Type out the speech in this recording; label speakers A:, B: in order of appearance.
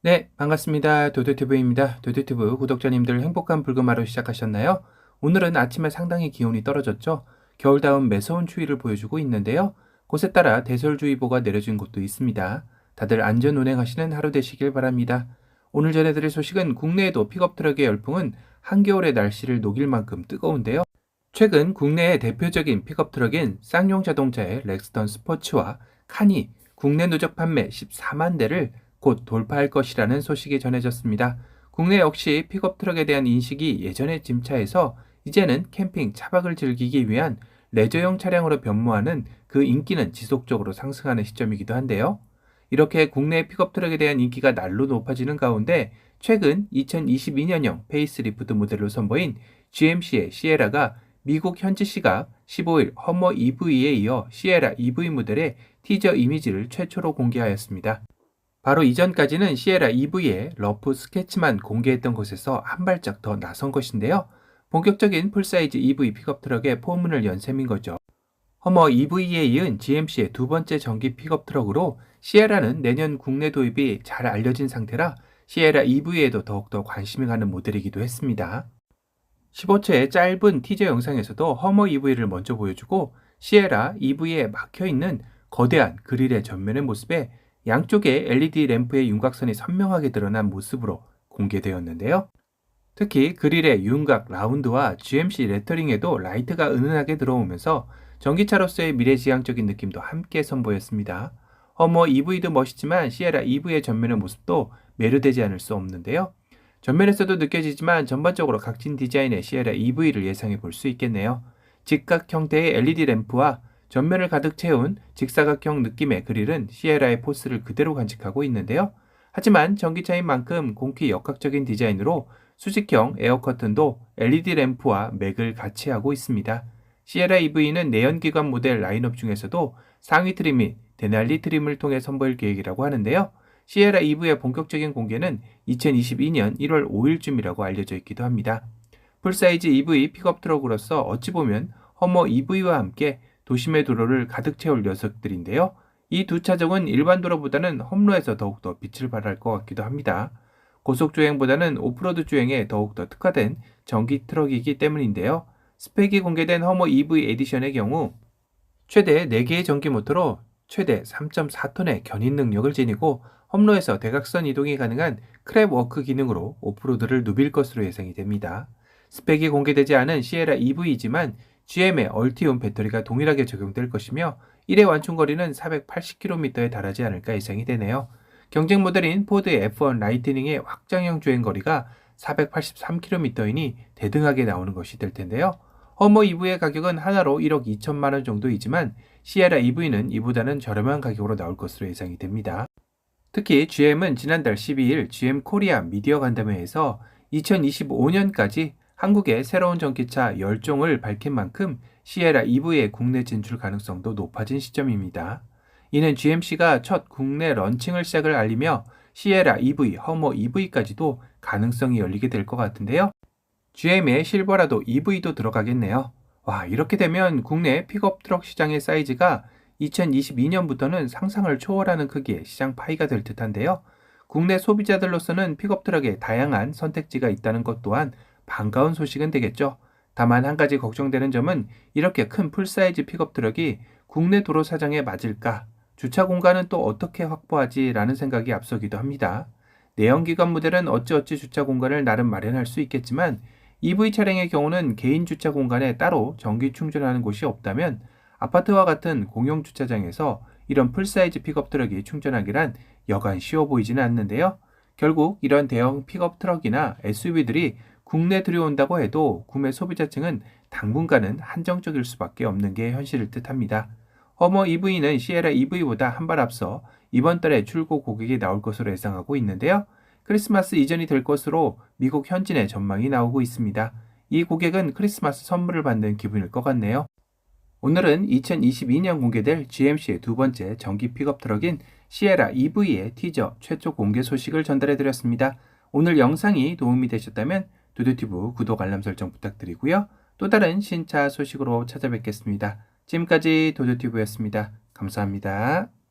A: 네, 반갑습니다. 도도티브입니다. 도도티브 구독자님들 행복한 불금 하루 시작하셨나요? 오늘은 아침에 상당히 기온이 떨어졌죠? 겨울다운 매서운 추위를 보여주고 있는데요. 곳에 따라 대설주의보가 내려진 곳도 있습니다. 다들 안전 운행하시는 하루 되시길 바랍니다. 오늘 전해드릴 소식은 국내에도 픽업트럭의 열풍은 한겨울의 날씨를 녹일 만큼 뜨거운데요. 최근 국내의 대표적인 픽업트럭인 쌍용 자동차의 렉스턴 스포츠와 칸이 국내 누적 판매 14만 대를 곧 돌파할 것이라는 소식이 전해졌습니다. 국내 역시 픽업트럭에 대한 인식이 예전의 짐차에서 이제는 캠핑, 차박을 즐기기 위한 레저용 차량으로 변모하는 그 인기는 지속적으로 상승하는 시점이기도 한데요. 이렇게 국내 픽업트럭에 대한 인기가 날로 높아지는 가운데 최근 2022년형 페이스리프트 모델로 선보인 GMC의 시에라가 미국 현지 시각 15일 허머 EV에 이어 시에라 EV 모델의 티저 이미지를 최초로 공개하였습니다. 바로 이전까지는 시에라 EV의 러프 스케치만 공개했던 것에서 한 발짝 더 나선 것인데요. 본격적인 풀사이즈 EV 픽업 트럭의 포문을 연 셈인 거죠. 허머 EV에 이은 GMC의 두 번째 전기 픽업 트럭으로 시에라는 내년 국내 도입이 잘 알려진 상태라 시에라 EV에도 더욱더 관심이 가는 모델이기도 했습니다. 15초의 짧은 티저 영상에서도 허머 EV를 먼저 보여주고 시에라 EV에 막혀있는 거대한 그릴의 전면의 모습에 양쪽에 LED 램프의 윤곽선이 선명하게 드러난 모습으로 공개되었는데요. 특히 그릴의 윤곽 라운드와 GMC 레터링에도 라이트가 은은하게 들어오면서 전기차로서의 미래지향적인 느낌도 함께 선보였습니다. 허머 EV도 멋있지만 시에라 EV의 전면의 모습도 매료되지 않을 수 없는데요. 전면에서도 느껴지지만 전반적으로 각진 디자인의 시에라 EV를 예상해 볼 수 있겠네요. 직각 형태의 LED 램프와 전면을 가득 채운 직사각형 느낌의 그릴은 시에라의 포스를 그대로 간직하고 있는데요. 하지만 전기차인 만큼 공기 역학적인 디자인으로 수직형 에어 커튼도 LED 램프와 맥을 같이 하고 있습니다. 시에라 EV는 내연기관 모델 라인업 중에서도 상위 트림 및 데날리 트림을 통해 선보일 계획이라고 하는데요. 시에라 EV의 본격적인 공개는 2022년 1월 5일쯤이라고 알려져 있기도 합니다. 풀사이즈 EV 픽업 트럭으로서 어찌 보면 허머 EV와 함께 도심의 도로를 가득 채울 녀석들인데요. 이 두 차종은 일반 도로보다는 험로에서 더욱더 빛을 발할 것 같기도 합니다. 고속주행보다는 오프로드 주행에 더욱더 특화된 전기 트럭이기 때문인데요. 스펙이 공개된 허머 EV 에디션의 경우 최대 4개의 전기 모터로 최대 3.4톤의 견인 능력을 지니고 험로에서 대각선 이동이 가능한 크랩워크 기능으로 오프로드를 누빌 것으로 예상이 됩니다. 스펙이 공개되지 않은 시에라 EV이지만 GM의 얼티움 배터리가 동일하게 적용될 것이며 1회 완충거리는 480km에 달하지 않을까 예상이 되네요. 경쟁 모델인 포드의 F1 라이트닝의 확장형 주행거리가 483km이니 대등하게 나오는 것이 될 텐데요. 허머 EV의 가격은 하나로 1억 2천만 원 정도이지만 시에라 EV는 이보다는 저렴한 가격으로 나올 것으로 예상이 됩니다. 특히 GM은 지난달 12일 GM 코리아 미디어 간담회에서 2025년까지 한국의 새로운 전기차 10종을 밝힌 만큼 시에라 EV의 국내 진출 가능성도 높아진 시점입니다. 이는 GMC가 첫 국내 런칭을 시작을 알리며 시에라 EV, 허머 EV까지도 가능성이 열리게 될 것 같은데요. GM의 실버라도 EV도 들어가겠네요. 와, 이렇게 되면 국내 픽업 트럭 시장의 사이즈가 2022년부터는 상상을 초월하는 크기의 시장 파이가 될 듯한데요. 국내 소비자들로서는 픽업 트럭에 다양한 선택지가 있다는 것 또한 반가운 소식은 되겠죠. 다만 한 가지 걱정되는 점은 이렇게 큰 풀사이즈 픽업 트럭이 국내 도로 사정에 맞을까? 주차 공간은 또 어떻게 확보하지? 라는 생각이 앞서기도 합니다. 내연기관 모델은 어찌어찌 주차 공간을 나름 마련할 수 있겠지만 EV 차량의 경우는 개인 주차 공간에 따로 전기 충전하는 곳이 없다면 아파트와 같은 공용 주차장에서 이런 풀사이즈 픽업 트럭이 충전하기란 여간 쉬워 보이지는 않는데요. 결국 이런 대형 픽업 트럭이나 SUV들이 국내 들여온다고 해도 구매 소비자층은 당분간은 한정적일 수밖에 없는 게 현실을 뜻합니다. 허머 EV는 시에라 EV보다 한 발 앞서 이번 달에 출고 고객이 나올 것으로 예상하고 있는데요. 크리스마스 이전이 될 것으로 미국 현진의 전망이 나오고 있습니다. 이 고객은 크리스마스 선물을 받는 기분일 것 같네요. 오늘은 2022년 공개될 GMC의 두 번째 전기 픽업 트럭인 시에라 EV의 티저 최초 공개 소식을 전달해 드렸습니다. 오늘 영상이 도움이 되셨다면 도도티브 구독 알람 설정 부탁드리고요. 또 다른 신차 소식으로 찾아뵙겠습니다. 지금까지 도도티브였습니다. 감사합니다.